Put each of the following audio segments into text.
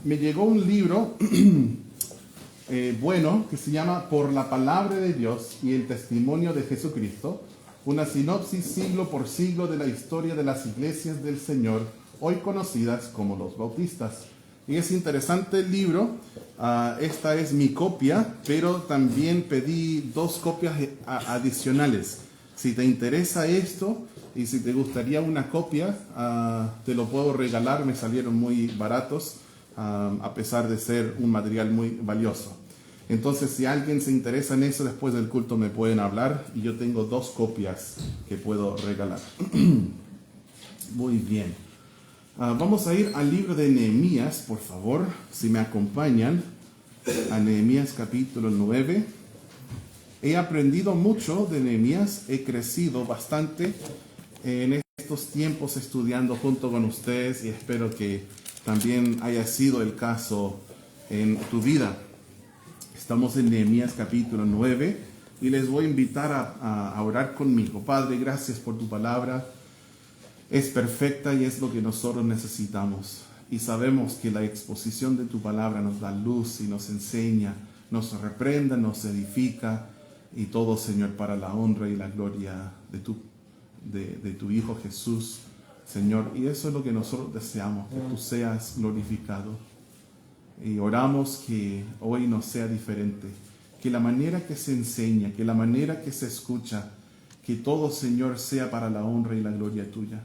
me llegó un libro bueno que se llama Por la Palabra de Dios y el Testimonio de Jesucristo, una sinopsis siglo por siglo de la historia de las iglesias del Señor, hoy conocidas como los bautistas. Y es interesante el libro. Esta es mi copia, pero también pedí 2 copias adicionales. Si te interesa esto y si te gustaría una copia, te lo puedo regalar. Me salieron muy baratos, a pesar de ser un material muy valioso. Entonces, si alguien se interesa en eso, después del culto me pueden hablar y yo tengo 2 copias que puedo regalar. Muy bien. Vamos a ir al libro de Nehemías, por favor, si me acompañan, a Nehemías capítulo 9. He aprendido mucho de Nehemías, he crecido bastante en estos tiempos estudiando junto con ustedes y espero que también haya sido el caso en tu vida. Estamos en Nehemías capítulo 9 y les voy a invitar a orar conmigo. Padre, gracias por tu palabra. Es perfecta y es lo que nosotros necesitamos. Y sabemos que la exposición de tu palabra nos da luz y nos enseña, nos reprenda, nos edifica y todo, Señor, para la honra y la gloria de tu Hijo Jesús, Señor. Y eso es lo que nosotros deseamos, que tú seas glorificado. Y oramos que hoy no sea diferente, que la manera que se enseña, que la manera que se escucha, que todo, Señor, sea para la honra y la gloria tuya.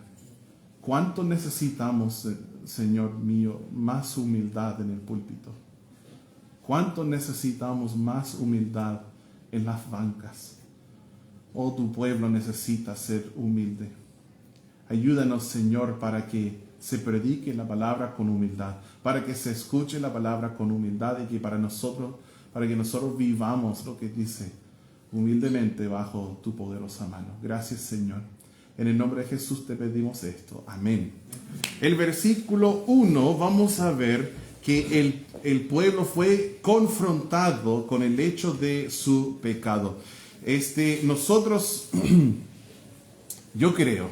¿Cuánto necesitamos, Señor mío, más humildad en el púlpito? ¿Cuánto necesitamos más humildad en las bancas? Oh, tu pueblo necesita ser humilde. Ayúdanos, Señor, para que se predique la palabra con humildad, para que se escuche la palabra con humildad y que para que nosotros vivamos lo que dice humildemente bajo tu poderosa mano. Gracias, Señor. En el nombre de Jesús te pedimos esto. Amén. El versículo 1, vamos a ver que el pueblo fue confrontado con el hecho de su pecado. Nosotros, yo creo,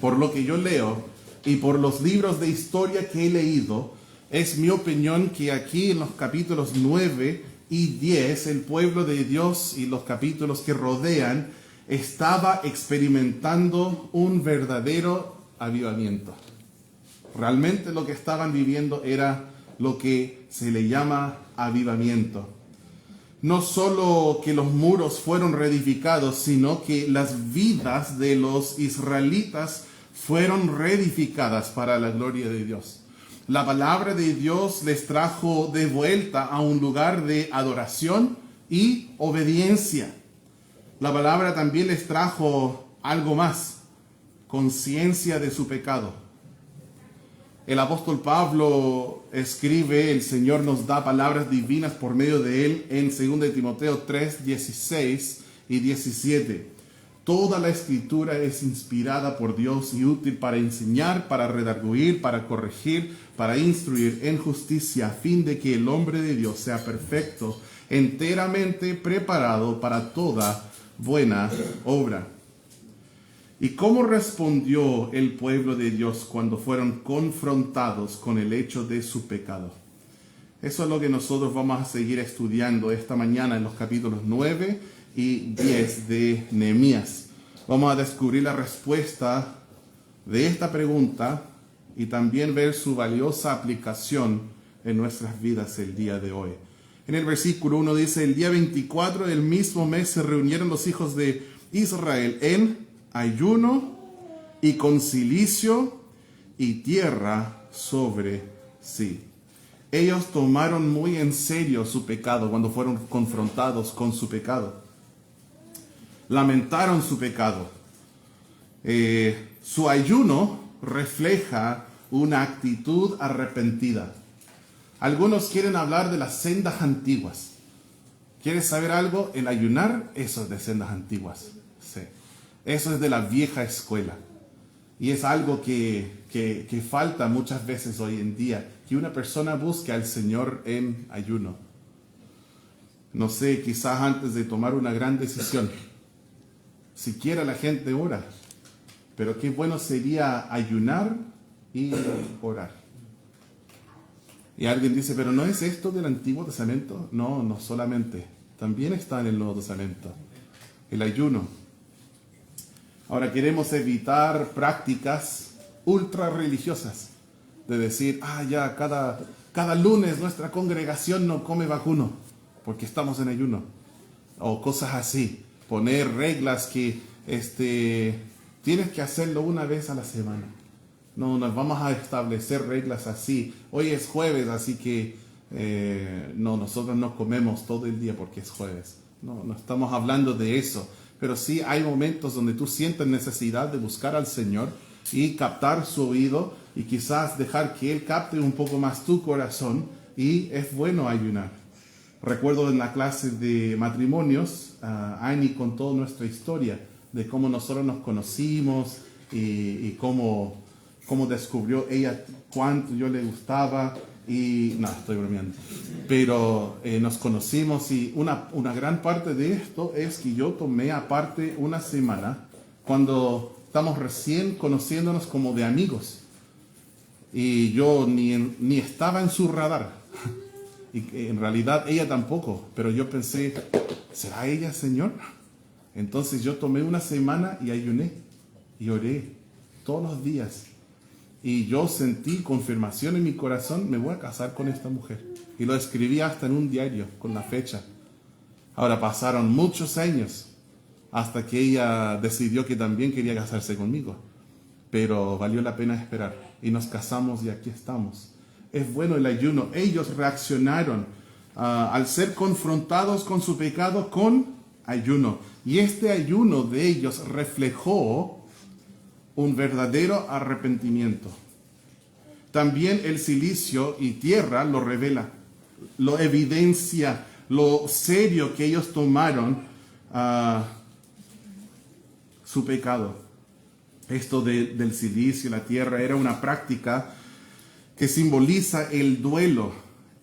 por lo que yo leo y por los libros de historia que he leído, es mi opinión que aquí en los capítulos 9 y 10, el pueblo de Dios y los capítulos que rodean, estaba experimentando un verdadero avivamiento. Realmente lo que estaban viviendo era lo que se le llama avivamiento. No solo que los muros fueron reedificados, sino que las vidas de los israelitas fueron reedificadas para la gloria de Dios. La palabra de Dios les trajo de vuelta a un lugar de adoración y obediencia. La palabra también les trajo algo más, conciencia de su pecado. El apóstol Pablo escribe, el Señor nos da palabras divinas por medio de él en 2 Timoteo 3, 16 y 17. Toda la escritura es inspirada por Dios y útil para enseñar, para redarguir, para corregir, para instruir en justicia, a fin de que el hombre de Dios sea perfecto, enteramente preparado para toda buena obra. ¿Y cómo respondió el pueblo de Dios cuando fueron confrontados con el hecho de su pecado? Eso es lo que nosotros vamos a seguir estudiando esta mañana en los capítulos 9 y 10 de Nehemías. Vamos a descubrir la respuesta de esta pregunta y también ver su valiosa aplicación en nuestras vidas el día de hoy. En el versículo 1 dice: el día 24 del mismo mes se reunieron los hijos de Israel en ayuno y con cilicio y tierra sobre sí. Ellos tomaron muy en serio su pecado cuando fueron confrontados con su pecado. Lamentaron su pecado. Su ayuno refleja una actitud arrepentida. Algunos quieren hablar de las sendas antiguas. ¿Quieres saber algo? El ayunar, eso es de sendas antiguas. Sí. Eso es de la vieja escuela. Y es algo que falta muchas veces hoy en día, que una persona busque al Señor en ayuno. No sé, quizás antes de tomar una gran decisión. Siquiera la gente ora. Pero qué bueno sería ayunar y orar. Y alguien dice, pero ¿no es esto del Antiguo Testamento? No, no solamente. También está en el Nuevo Testamento. El ayuno. Ahora queremos evitar prácticas ultra religiosas. De decir, ya, cada lunes nuestra congregación no come vacuno porque estamos en ayuno. O cosas así. Poner reglas que tienes que hacerlo una vez a la semana. No nos vamos a establecer reglas así. Hoy es jueves, así que nosotros no comemos todo el día porque es jueves. No estamos hablando de eso. Pero sí hay momentos donde tú sientes necesidad de buscar al Señor y captar su oído y quizás dejar que Él capte un poco más tu corazón, y es bueno ayunar. Recuerdo en la clase de matrimonios, Annie contó nuestra historia de cómo nosotros nos conocimos y cómo descubrió ella cuánto yo le gustaba. Y no, estoy bromeando. Pero nos conocimos, y una gran parte de esto es que yo tomé aparte una semana cuando estamos recién conociéndonos como de amigos. Y yo ni estaba en su radar. Y en realidad ella tampoco. Pero yo pensé, ¿será ella, Señor? Entonces yo tomé una semana y ayuné. Y oré todos los días. Y yo sentí confirmación en mi corazón, me voy a casar con esta mujer. Y lo escribí hasta en un diario, con la fecha. Ahora pasaron muchos años hasta que ella decidió que también quería casarse conmigo. Pero valió la pena esperar. Y nos casamos y aquí estamos. Es bueno el ayuno. Ellos reaccionaron al ser confrontados con su pecado con ayuno. Y este ayuno de ellos reflejó un verdadero arrepentimiento. También el silicio y tierra lo revela, lo evidencia, lo serio que ellos tomaron su pecado. Esto del silicio y la tierra era una práctica que simboliza el duelo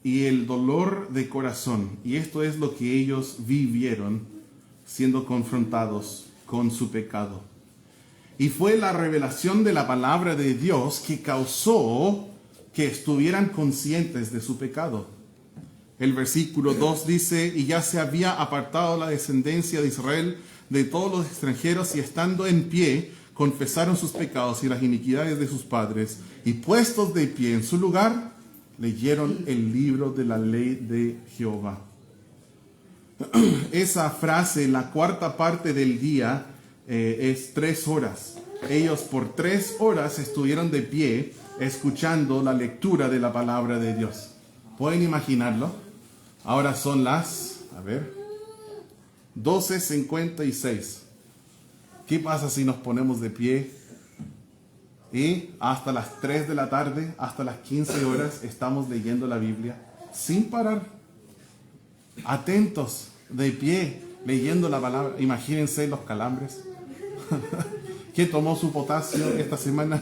y el dolor de corazón. Y esto es lo que ellos vivieron siendo confrontados con su pecado. Y fue la revelación de la palabra de Dios que causó que estuvieran conscientes de su pecado. El versículo 2 dice, y ya se había apartado la descendencia de Israel de todos los extranjeros, y estando en pie, confesaron sus pecados y las iniquidades de sus padres, y puestos de pie en su lugar, leyeron el libro de la ley de Jehová. Esa frase, la cuarta parte del día, es 3 horas. Ellos por 3 horas estuvieron de pie escuchando la lectura de la palabra de Dios. ¿Pueden imaginarlo? Ahora son las 12:56. ¿Qué pasa si nos ponemos de pie y hasta las 3 de la tarde, hasta las 15 horas estamos leyendo la Biblia sin parar? Atentos, de pie, leyendo la palabra. Imagínense los calambres. ¿Quién tomó su potasio esta semana?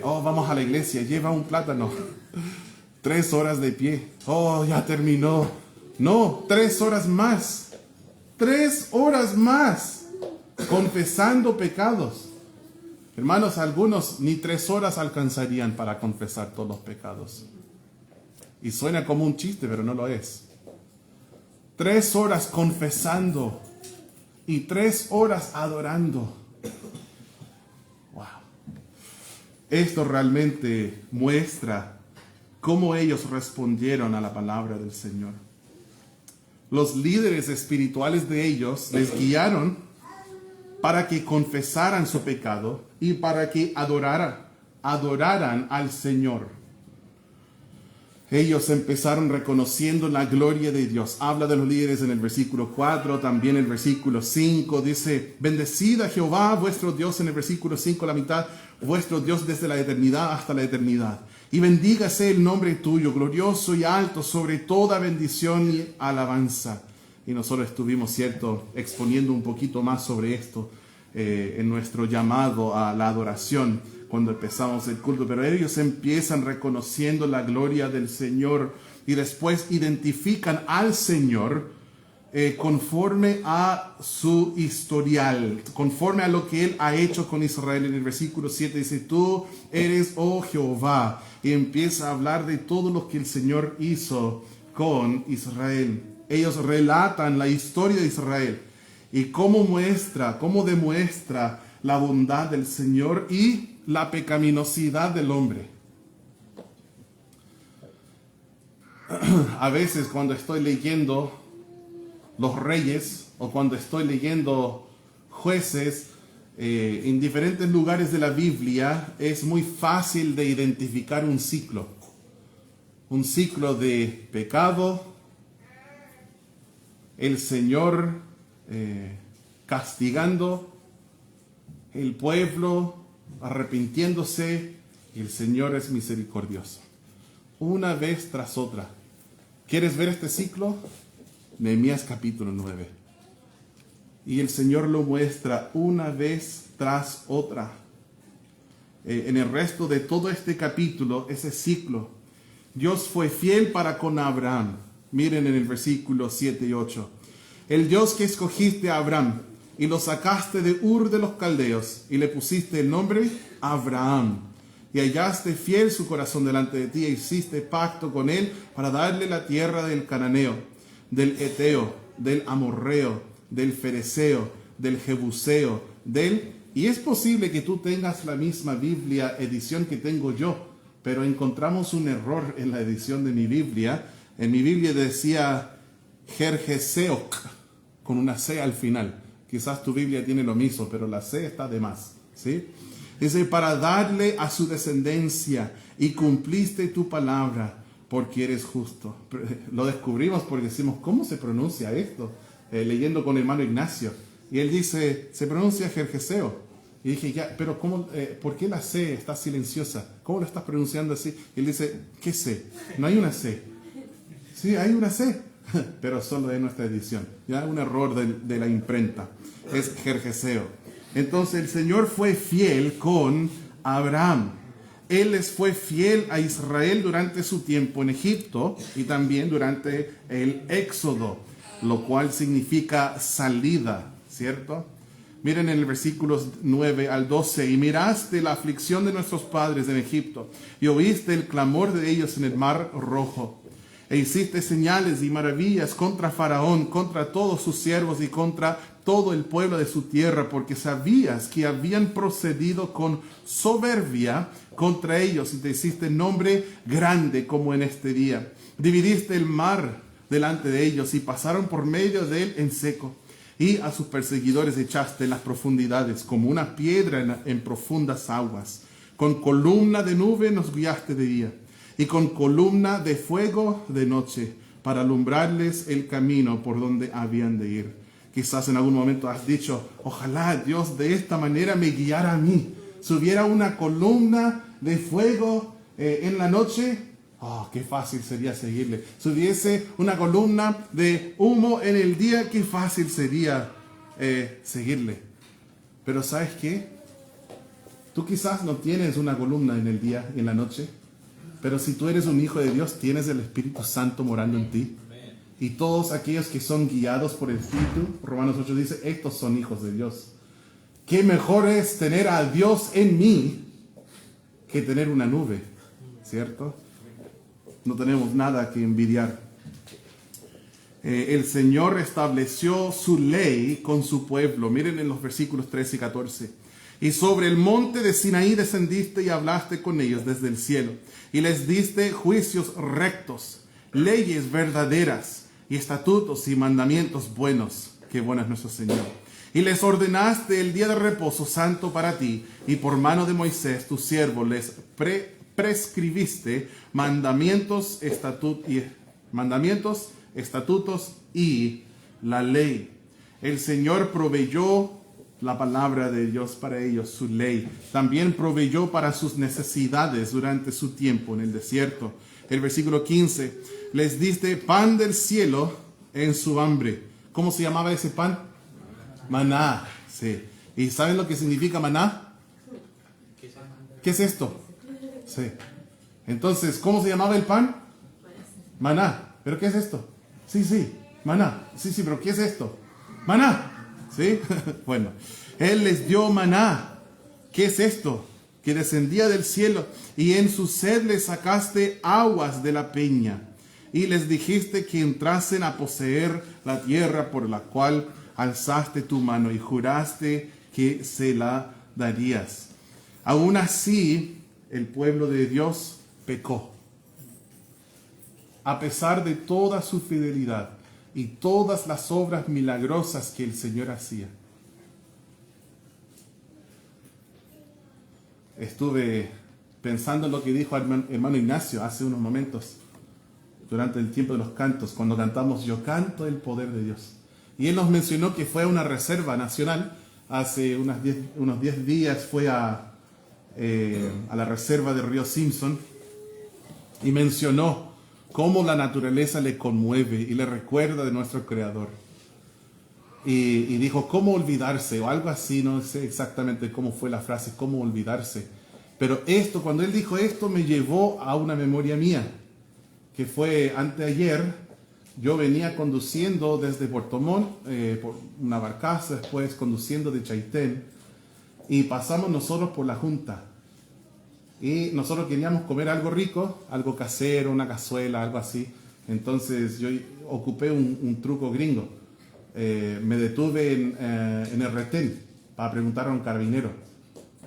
Vamos a la iglesia, lleva un plátano. 3 horas de pie. Ya terminó. No, 3 horas más. 3 horas más. Confesando pecados. Hermanos, algunos ni 3 horas alcanzarían para confesar todos los pecados. Y suena como un chiste, pero no lo es. 3 horas confesando y 3 horas adorando. Wow. Esto realmente muestra cómo ellos respondieron a la palabra del Señor. Los líderes espirituales de ellos les guiaron para que confesaran su pecado y para que adoraran al Señor. Ellos empezaron reconociendo la gloria de Dios. Habla de los líderes en el versículo 4, también el versículo 5. Dice, bendecid a Jehová vuestro Dios, en el versículo 5, la mitad, vuestro Dios desde la eternidad hasta la eternidad. Y bendígase el nombre tuyo, glorioso y alto, sobre toda bendición y alabanza. Y nosotros estuvimos, cierto, exponiendo un poquito más sobre esto en nuestro llamado a la adoración cuando empezamos el culto. Pero ellos empiezan reconociendo la gloria del Señor y después identifican al Señor conforme a su historial, conforme a lo que Él ha hecho con Israel. En el versículo 7 dice, tú eres, oh Jehová, y empieza a hablar de todo lo que el Señor hizo con Israel. Ellos relatan la historia de Israel y cómo demuestra la bondad del Señor y la pecaminosidad del hombre. A veces cuando estoy leyendo los reyes o cuando estoy leyendo jueces en diferentes lugares de la Biblia, es muy fácil de identificar un ciclo de pecado, el Señor castigando, el pueblo arrepintiéndose, y el Señor es misericordioso. Una vez tras otra. ¿Quieres ver este ciclo? Nehemías capítulo 9. Y el Señor lo muestra una vez tras otra. En el resto de todo este capítulo, ese ciclo, Dios fue fiel para con Abraham. Miren en el versículo 7 y 8. El Dios que escogiste a Abraham y lo sacaste de Ur de los Caldeos y le pusiste el nombre Abraham. Y hallaste fiel su corazón delante de ti e hiciste pacto con él para darle la tierra del Cananeo, del Eteo, del Amorreo, del Fereceo, del Jebuseo, Y es posible que tú tengas la misma Biblia edición que tengo yo, pero encontramos un error en la edición de mi Biblia. En mi Biblia decía Jerjeseoc, con una C al final. Quizás tu Biblia tiene lo mismo, pero la C está de más, ¿sí? Dice, para darle a su descendencia, y cumpliste tu palabra, porque eres justo. Lo descubrimos porque decimos, ¿cómo se pronuncia esto? Leyendo con el hermano Ignacio. Y él dice, se pronuncia Jerjeseo. Y dije, ya, pero ¿cómo, ¿por qué la C está silenciosa? ¿Cómo lo estás pronunciando así? Y él dice, ¿qué C? No hay una C. Sí, hay una C, pero solo de nuestra edición. Ya, un error de la imprenta. Es Jerjeseo. Entonces el Señor fue fiel con Abraham. Él les fue fiel a Israel durante su tiempo en Egipto y también durante el Éxodo, lo cual significa salida, ¿cierto? Miren en el versículos 9 al 12, y miraste la aflicción de nuestros padres en Egipto y oíste el clamor de ellos en el mar rojo. E hiciste señales y maravillas contra Faraón, contra todos sus siervos y contra todo el pueblo de su tierra, porque sabías que habían procedido con soberbia contra ellos y te hiciste nombre grande como en este día. Dividiste el mar delante de ellos y pasaron por medio de él en seco. Y a sus perseguidores echaste en las profundidades como una piedra en profundas aguas. Con columna de nube nos guiaste de día y con columna de fuego de noche para alumbrarles el camino por donde habían de ir. Quizás en algún momento has dicho, ojalá Dios de esta manera me guiara a mí. Si hubiera una columna de fuego en la noche, qué fácil sería seguirle. Si hubiese una columna de humo en el día, qué fácil sería seguirle. Pero ¿sabes qué? Tú quizás no tienes una columna en el día y en la noche, pero si tú eres un hijo de Dios, tienes el Espíritu Santo morando en ti. Y todos aquellos que son guiados por el Espíritu, Romanos 8 dice, estos son hijos de Dios. Qué mejor es tener a Dios en mí que tener una nube, ¿cierto? No tenemos nada que envidiar. El Señor estableció su ley con su pueblo. Miren en los versículos 13 y 14. Y sobre el monte de Sinaí descendiste y hablaste con ellos desde el cielo. Y les diste juicios rectos, leyes verdaderas y estatutos y mandamientos buenos. Qué bueno es nuestro Señor. Y les ordenaste el día de reposo santo para ti, y por mano de Moisés, tu siervo, les prescribiste mandamientos, estatutos y la ley. El Señor proveyó la palabra de Dios para ellos, su ley. También proveyó para sus necesidades durante su tiempo en el desierto. El versículo 15, les diste pan del cielo en su hambre. ¿Cómo se llamaba ese pan? Maná. Sí. ¿Y saben lo que significa maná? ¿Qué es esto? Sí. Entonces, ¿cómo se llamaba el pan? Maná. ¿Pero qué es esto? Sí. Maná. Sí, pero ¿qué es esto? Maná. ¿Sí? Bueno, Él les dio maná. ¿Qué es esto? Que descendía del cielo, y en su sed les sacaste aguas de la peña, y les dijiste que entrasen a poseer la tierra por la cual alzaste tu mano y juraste que se la darías. Aún así, el pueblo de Dios pecó. A pesar de toda su fidelidad y todas las obras milagrosas que el Señor hacía. Estuve pensando en lo que dijo hermano Ignacio hace unos momentos, durante el tiempo de los cantos, cuando cantamos Yo canto el poder de Dios. Y él nos mencionó que fue a una reserva nacional, hace unos 10 días fue a la reserva de Río Simpson, y mencionó cómo la naturaleza le conmueve y le recuerda de nuestro Creador. Y dijo, ¿cómo olvidarse? O algo así, no sé exactamente cómo fue la frase, ¿cómo olvidarse? Pero cuando él dijo esto, me llevó a una memoria mía, que fue anteayer. Yo venía conduciendo desde Puerto Montt, por una barcaza, después conduciendo de Chaitén, y pasamos nosotros por la Junta. Y nosotros queríamos comer algo rico, algo casero, una cazuela, algo así. Entonces yo ocupé un truco gringo. Me detuve en el retén para preguntar a un carabinero.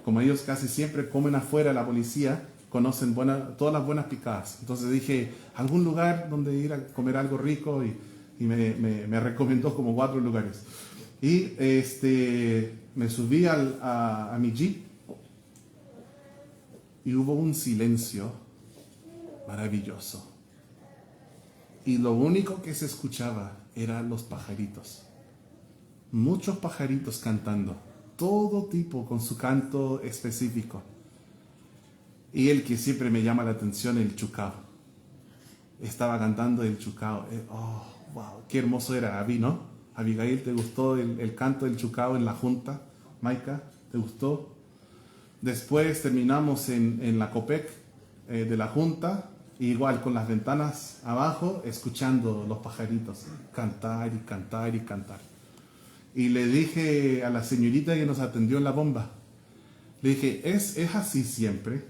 Como ellos casi siempre comen afuera, la policía conocen todas las buenas picadas. Entonces dije, algún lugar donde ir a comer algo rico, y me recomendó como 4 lugares. Y me subí a mi jeep y hubo un silencio maravilloso. Y lo único que se escuchaba eran los pajaritos. Muchos pajaritos cantando, todo tipo con su canto específico. Y el que siempre me llama la atención, el chucao. Estaba cantando el chucao. Oh, wow, qué hermoso era, Abby, ¿no? Abigail, ¿te gustó el canto del chucao en la Junta? Maika, ¿te gustó? Después terminamos en la Copec de la Junta, igual con las ventanas abajo, escuchando los pajaritos cantar y cantar y cantar. Y le dije a la señorita que nos atendió en la bomba, le dije, ¿es así siempre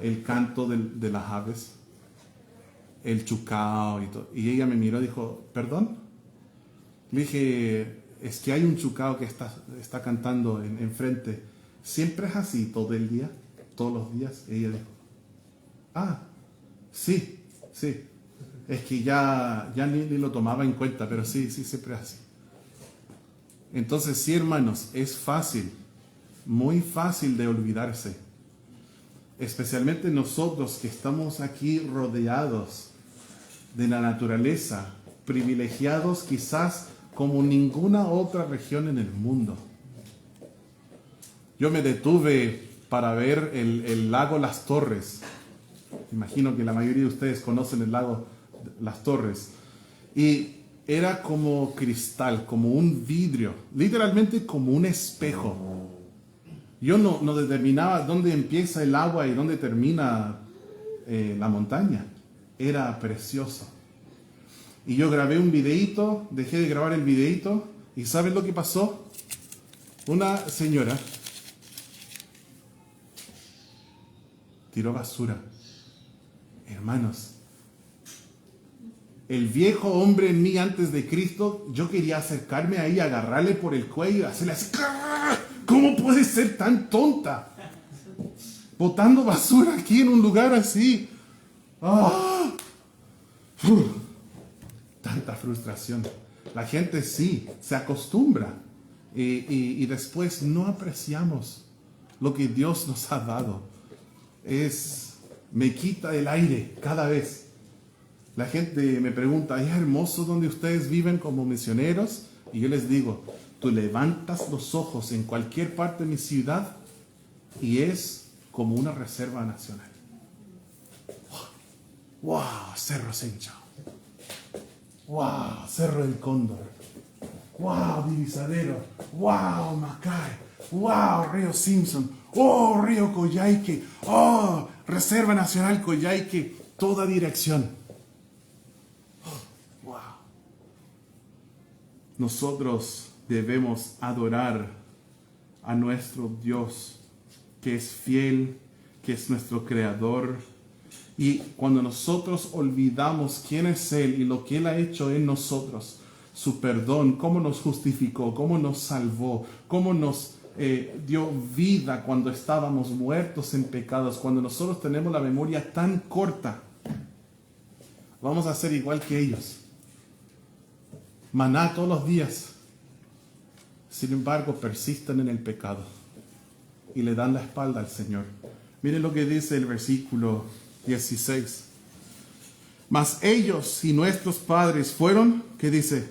el canto de las aves? El chucao y todo. Y ella me miró y dijo, ¿perdón? Le dije, es que hay un chucao que está cantando enfrente. ¿Siempre es así todo el día? ¿Todos los días? Y ella dijo, sí. Es que ya ni lo tomaba en cuenta, pero sí, siempre es así. Entonces, sí, hermanos, es fácil, muy fácil de olvidarse. Especialmente nosotros que estamos aquí rodeados de la naturaleza, privilegiados quizás como ninguna otra región en el mundo. Yo me detuve para ver el lago Las Torres. Imagino que la mayoría de ustedes conocen el lago Las Torres. Y era como cristal, como un vidrio, literalmente como un espejo. Yo no determinaba dónde empieza el agua y dónde termina la montaña. Era precioso. Y yo grabé un videíto, dejé de grabar el videíto, y ¿saben lo que pasó? Una señora tiró basura. Hermanos, el viejo hombre en mí antes de Cristo, yo quería acercarme ahí, agarrarle por el cuello y hacerle así. ¿Cómo puede ser tan tonta? Botando basura aquí en un lugar así. Tanta frustración. La gente sí, se acostumbra. Y después no apreciamos lo que Dios nos ha dado. Me quita el aire cada vez. La gente me pregunta, ¿es hermoso donde ustedes viven como misioneros? Y yo les digo, tú levantas los ojos en cualquier parte de mi ciudad y es como una reserva nacional. ¡Wow! Cerro Senchao. ¡Wow! Cerro del Cóndor. ¡Wow! Divisadero. ¡Wow! Macay. ¡Wow! Río Simpson. ¡Oh! Río Coyhaique. ¡Oh! Reserva Nacional Coyhaique. Toda dirección. nosotros debemos adorar a nuestro Dios, que es fiel, que es nuestro Creador. Y cuando nosotros olvidamos quién es Él y lo que Él ha hecho en nosotros, su perdón, cómo nos justificó, cómo nos salvó, cómo nos dio vida cuando estábamos muertos en pecados, cuando nosotros tenemos la memoria tan corta, vamos a ser igual que ellos. Maná todos los días. Sin embargo, persisten en el pecado y le dan la espalda al Señor. Miren lo que dice el versículo 16. Mas ellos y nuestros padres fueron, ¿qué dice?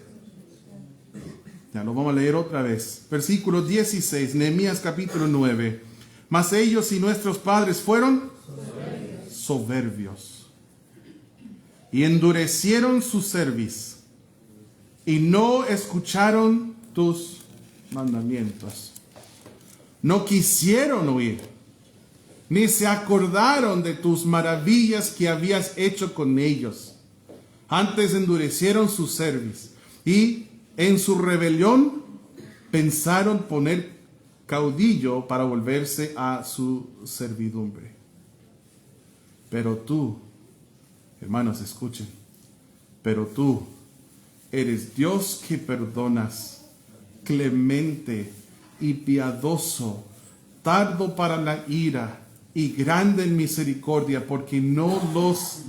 Ya lo vamos a leer otra vez. Versículo 16, Nehemías capítulo 9. Mas ellos y nuestros padres fueron soberbios y endurecieron su cerviz y no escucharon tus mandamientos. No quisieron oír, ni se acordaron de tus maravillas que habías hecho con ellos. Antes endurecieron su cerviz y en su rebelión pensaron poner caudillo para volverse a su servidumbre. Pero tú, hermanos, escuchen, pero tú eres Dios que perdonas, clemente y piadoso, tardo para la ira y grande en misericordia, porque no los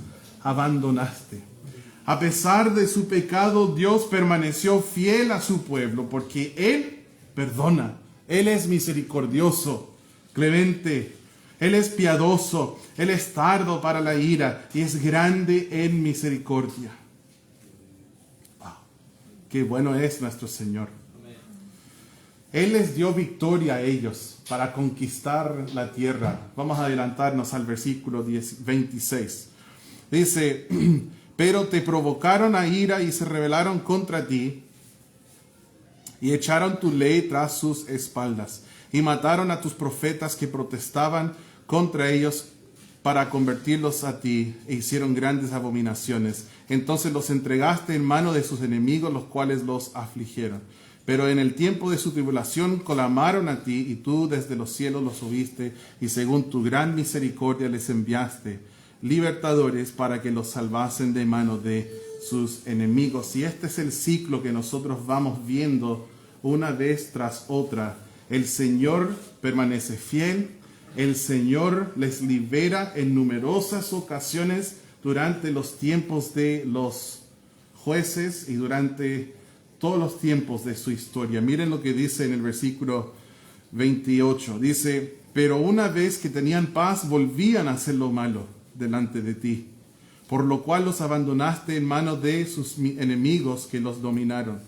abandonaste. A pesar de su pecado, Dios permaneció fiel a su pueblo, porque Él perdona. Él es misericordioso, clemente, Él es piadoso, Él es tardo para la ira y es grande en misericordia. Wow, qué bueno es nuestro Señor. Él les dio victoria a ellos para conquistar la tierra. Vamos a adelantarnos al versículo 26. Dice, pero te provocaron a ira y se rebelaron contra ti y echaron tu ley tras sus espaldas y mataron a tus profetas que protestaban contra ellos para convertirlos a ti e hicieron grandes abominaciones. Entonces los entregaste en mano de sus enemigos, los cuales los afligieron. Pero en el tiempo de su tribulación clamaron a ti y tú desde los cielos los oíste y según tu gran misericordia les enviaste libertadores para que los salvasen de mano de sus enemigos. Y este es el ciclo que nosotros vamos viendo una vez tras otra. El Señor permanece fiel, el Señor les libera en numerosas ocasiones durante los tiempos de los jueces y durante todos los tiempos de su historia. Miren lo que dice en el versículo 28. Dice, pero una vez que tenían paz, volvían a hacer lo malo delante de ti, por lo cual los abandonaste en manos de sus enemigos que los dominaron.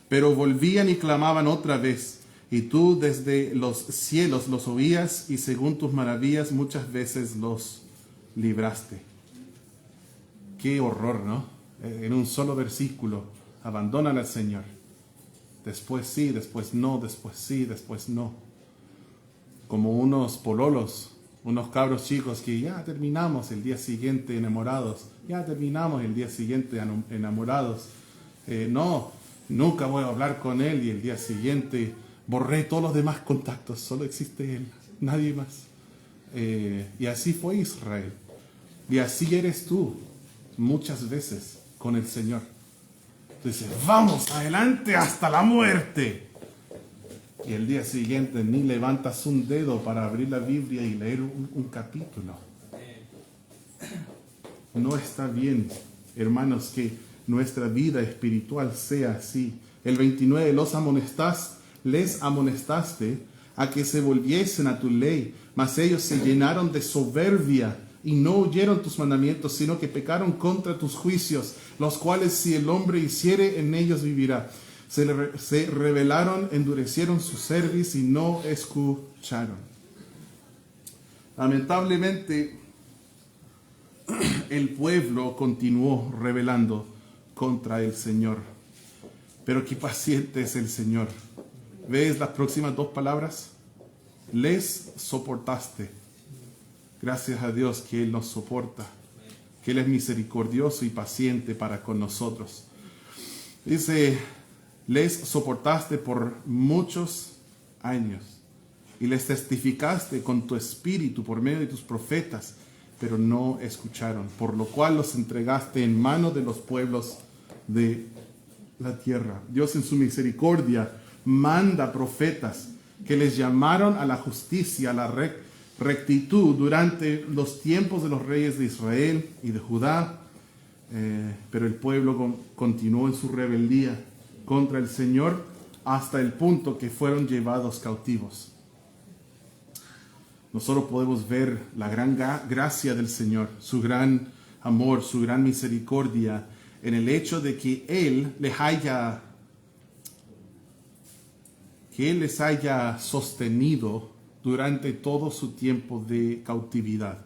Pero volvían y clamaban otra vez, y tú desde los cielos los oías, y según tus maravillas muchas veces los libraste. Qué horror, ¿no? En un solo versículo, abandonan al Señor. Después sí, después no, después sí, después no. Como unos pololos, unos cabros chicos que ya terminamos el día siguiente enamorados, ya terminamos el día siguiente enamorados. No, nunca voy a hablar con él y el día siguiente borré todos los demás contactos, solo existe él, nadie más. Y así fue Israel. Y así eres tú muchas veces con el Señor. Dice, vamos adelante hasta la muerte. Y el día siguiente ni levantas un dedo para abrir la Biblia y leer un capítulo. No está bien, hermanos, que nuestra vida espiritual sea así. El 29, les amonestaste a que se volviesen a tu ley, mas ellos se llenaron de soberbia y no oyeron tus mandamientos, sino que pecaron contra tus juicios, los cuales si el hombre hiciere, en ellos vivirá. Se rebelaron, endurecieron su cerviz y no escucharon. Lamentablemente, el pueblo continuó rebelando contra el Señor. Pero qué paciente es el Señor. ¿Ves las próximas dos palabras? Les soportaste. Gracias a Dios que Él nos soporta, que Él es misericordioso y paciente para con nosotros. Dice Les soportaste por muchos años y les testificaste con tu espíritu por medio de tus profetas, pero no escucharon, por lo cual los entregaste en manos de los pueblos de la tierra. Dios en su misericordia manda profetas que les llamaron a la justicia, a la rectitud durante los tiempos de los reyes de Israel y de Judá, pero el pueblo continuó en su rebeldía contra el Señor hasta el punto que fueron llevados cautivos. Nosotros podemos ver la gran gracia del Señor, su gran amor, su gran misericordia, en el hecho de que Él les haya sostenido durante todo su tiempo de cautividad.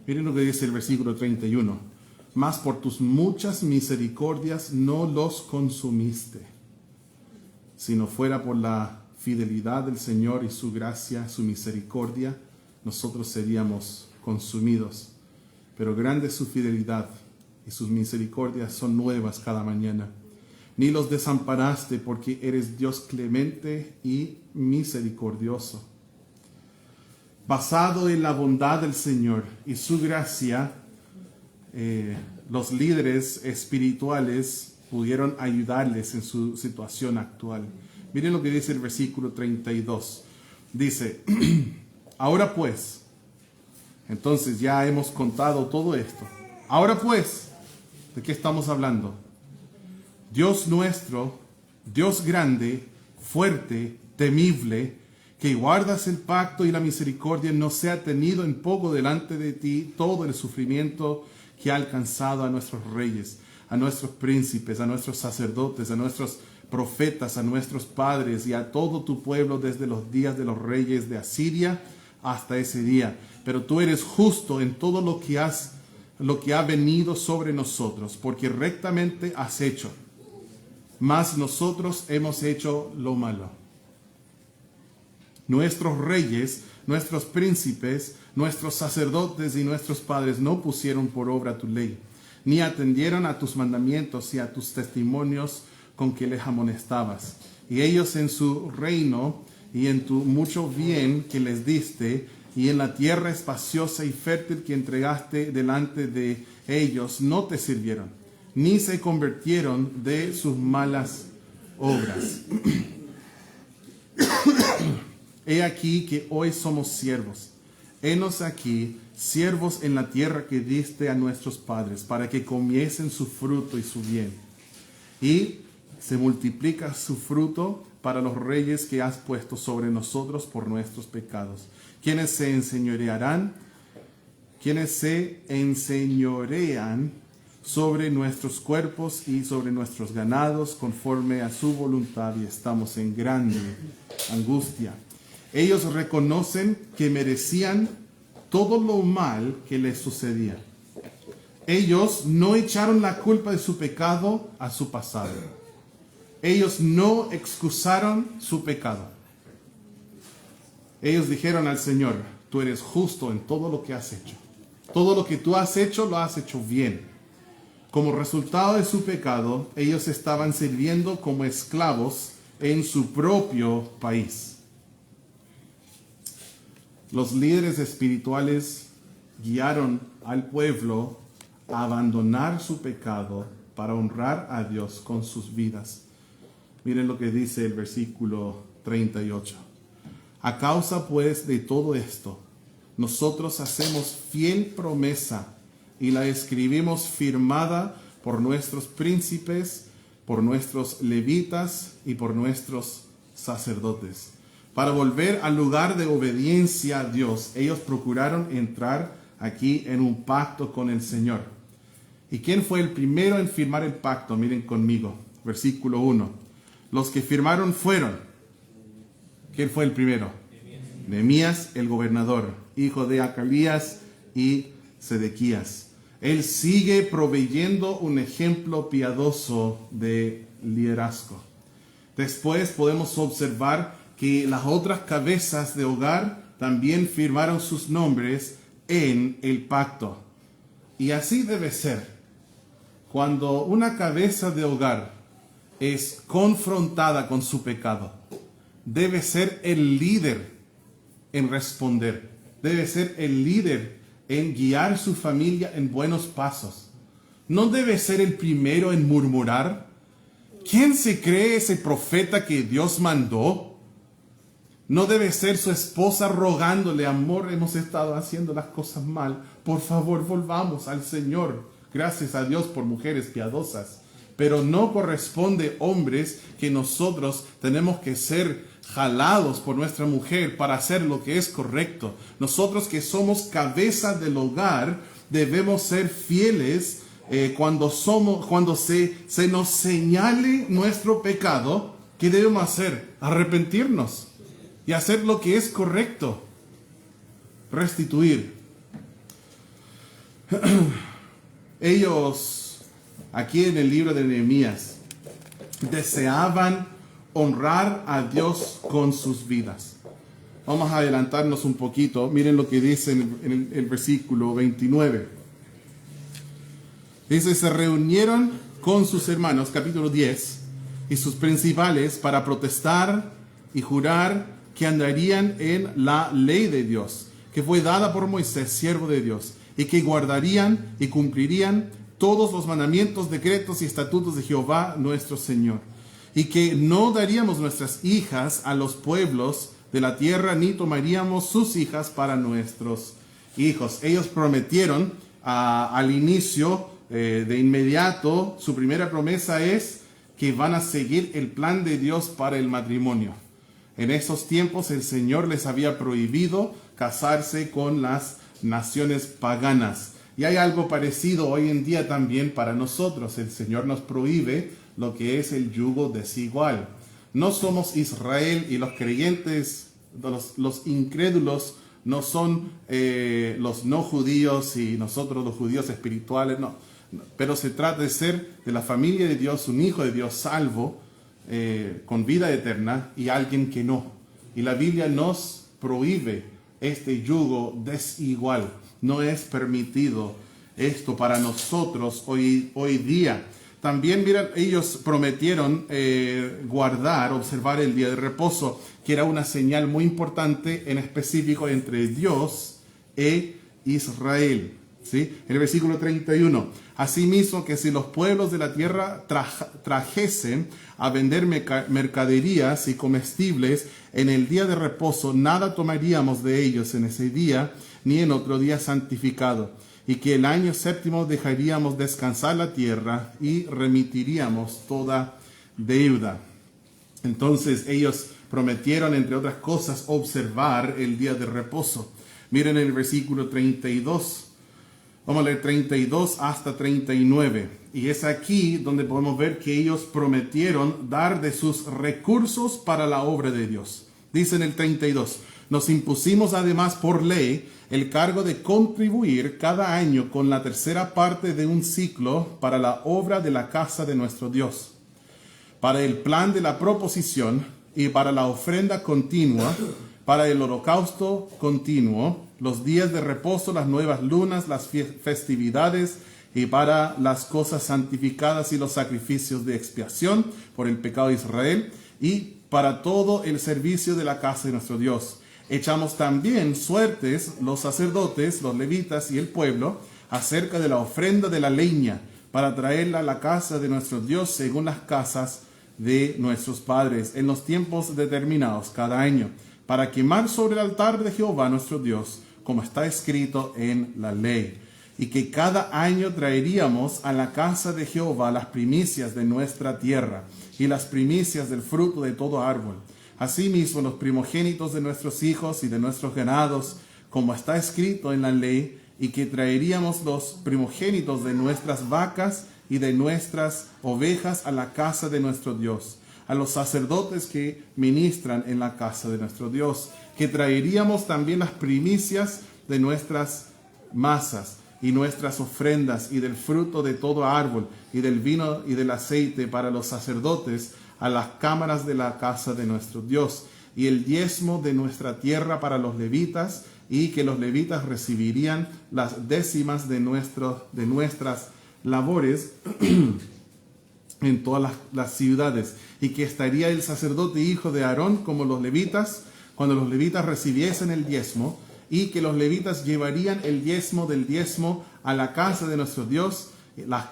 Miren lo que dice el versículo 31. Mas por tus muchas misericordias no los consumiste. Si no fuera por la fidelidad del Señor y su gracia, su misericordia, nosotros seríamos consumidos. Pero grande es su fidelidad y sus misericordias son nuevas cada mañana. Ni los desamparaste porque eres Dios clemente y misericordioso. Basado en la bondad del Señor y su gracia, los líderes espirituales pudieron ayudarles en su situación actual. Miren lo que dice el versículo 32. Dice, ahora pues, entonces ya hemos contado todo esto. Ahora pues, ¿de qué estamos hablando? Dios nuestro, Dios grande, fuerte, temible, que guardas el pacto y la misericordia, no sea tenido en poco delante de ti todo el sufrimiento que ha alcanzado a nuestros reyes, a nuestros príncipes, a nuestros sacerdotes, a nuestros profetas, a nuestros padres y a todo tu pueblo desde los días de los reyes de Asiria hasta ese día. Pero tú eres justo en todo lo que ha venido sobre nosotros, porque rectamente has hecho. Mas nosotros hemos hecho lo malo. Nuestros reyes, nuestros príncipes, nuestros sacerdotes y nuestros padres no pusieron por obra tu ley, ni atendieron a tus mandamientos y a tus testimonios con que les amonestabas. Y ellos en su reino y en tu mucho bien que les diste, y en la tierra espaciosa y fértil que entregaste delante de ellos, no te sirvieron, ni se convirtieron de sus malas obras. He aquí que hoy somos siervos. Henos aquí, siervos en la tierra que diste a nuestros padres, para que comiesen su fruto y su bien. Y se multiplica su fruto para los reyes que has puesto sobre nosotros por nuestros pecados, quienes se enseñorean sobre nuestros cuerpos y sobre nuestros ganados conforme a su voluntad, y estamos en grande angustia. Ellos reconocen que merecían todo lo mal que les sucedía. Ellos no echaron la culpa de su pecado a su pasado. Ellos no excusaron su pecado. Ellos dijeron al Señor, tú eres justo en todo lo que has hecho. Todo lo que tú has hecho, lo has hecho bien. Como resultado de su pecado, ellos estaban sirviendo como esclavos en su propio país. Los líderes espirituales guiaron al pueblo a abandonar su pecado para honrar a Dios con sus vidas. Miren lo que dice el versículo 38. A causa pues de todo esto, nosotros hacemos fiel promesa y la escribimos firmada por nuestros príncipes, por nuestros levitas y por nuestros sacerdotes. Para volver al lugar de obediencia a Dios, ellos procuraron entrar aquí en un pacto con el Señor. ¿Y quién fue el primero en firmar el pacto? Miren conmigo, versículo 1. Los que firmaron fueron, ¿quién fue el primero? Nehemías, el gobernador, hijo de Acalías y Sedequías. Él sigue proveyendo un ejemplo piadoso de liderazgo. Después podemos observar que las otras cabezas de hogar también firmaron sus nombres en el pacto. Y así debe ser. Cuando una cabeza de hogar es confrontada con su pecado, debe ser el líder en responder. Debe ser el líder en guiar su familia en buenos pasos. No debe ser el primero en murmurar. ¿Quién se cree ese profeta que Dios mandó? No debe ser su esposa rogándole: amor, hemos estado haciendo las cosas mal, por favor volvamos al Señor. Gracias a Dios por mujeres piadosas. Pero no corresponde, hombres, que nosotros tenemos que ser jalados por nuestra mujer para hacer lo que es correcto. Nosotros que somos cabeza del hogar debemos ser fieles cuando se nos señale nuestro pecado. ¿Qué debemos hacer? Arrepentirnos y hacer lo que es correcto. Restituir. Ellos, aquí en el libro de Nehemías, deseaban honrar a Dios con sus vidas. Vamos a adelantarnos un poquito. Miren lo que dice en el versículo 29. Dice: se reunieron con sus hermanos, capítulo 10, y sus principales para protestar y jurar que andarían en la ley de Dios, que fue dada por Moisés, siervo de Dios, y que guardarían y cumplirían todos los mandamientos, decretos y estatutos de Jehová nuestro Señor, y que no daríamos nuestras hijas a los pueblos de la tierra, ni tomaríamos sus hijas para nuestros hijos. Ellos prometieron al inicio, de inmediato, su primera promesa es que van a seguir el plan de Dios para el matrimonio. En esos tiempos el Señor les había prohibido casarse con las naciones paganas. Y hay algo parecido hoy en día también para nosotros. El Señor nos prohíbe lo que es el yugo desigual. No somos Israel y los creyentes, los incrédulos, no son los no judíos y nosotros los judíos espirituales, no. Pero se trata de ser de la familia de Dios, un hijo de Dios salvo, con vida eterna, y alguien que no. Y la Biblia nos prohíbe este yugo desigual. No es permitido esto para nosotros hoy día. También, miren, ellos prometieron observar el día de reposo, que era una señal muy importante en específico entre Dios e Israel. ¿Sí? En el versículo 31, asimismo que si los pueblos de la tierra trajesen a vender mercaderías y comestibles en el día de reposo, nada tomaríamos de ellos en ese día, ni en otro día santificado, y que el año séptimo dejaríamos descansar la tierra y remitiríamos toda deuda. Entonces ellos prometieron, entre otras cosas, observar el día de reposo. Miren el versículo 32. Vamos a leer 32 hasta 39. Y es aquí donde podemos ver que ellos prometieron dar de sus recursos para la obra de Dios. Dice en el 32, nos impusimos además por ley el cargo de contribuir cada año con la tercera parte de un ciclo para la obra de la casa de nuestro Dios, para el plan de la proposición y para la ofrenda continua, para el holocausto continuo, los días de reposo, las nuevas lunas, las festividades y para las cosas santificadas y los sacrificios de expiación por el pecado de Israel y para todo el servicio de la casa de nuestro Dios. Echamos también suertes los sacerdotes, los levitas y el pueblo acerca de la ofrenda de la leña para traerla a la casa de nuestro Dios según las casas de nuestros padres en los tiempos determinados cada año, para quemar sobre el altar de Jehová nuestro Dios, como está escrito en la ley, y que cada año traeríamos a la casa de Jehová las primicias de nuestra tierra y las primicias del fruto de todo árbol, asimismo los primogénitos de nuestros hijos y de nuestros ganados, como está escrito en la ley, y que traeríamos los primogénitos de nuestras vacas y de nuestras ovejas a la casa de nuestro Dios, a los sacerdotes que ministran en la casa de nuestro Dios, que traeríamos también las primicias de nuestras masas y nuestras ofrendas y del fruto de todo árbol y del vino y del aceite para los sacerdotes a las cámaras de la casa de nuestro Dios, y el diezmo de nuestra tierra para los levitas, y que los levitas recibirían las décimas de nuestras labores en todas las ciudades, y que estaría el sacerdote hijo de Aarón como los levitas, cuando los levitas recibiesen el diezmo, y que los levitas llevarían el diezmo del diezmo a la casa de nuestro Dios, a las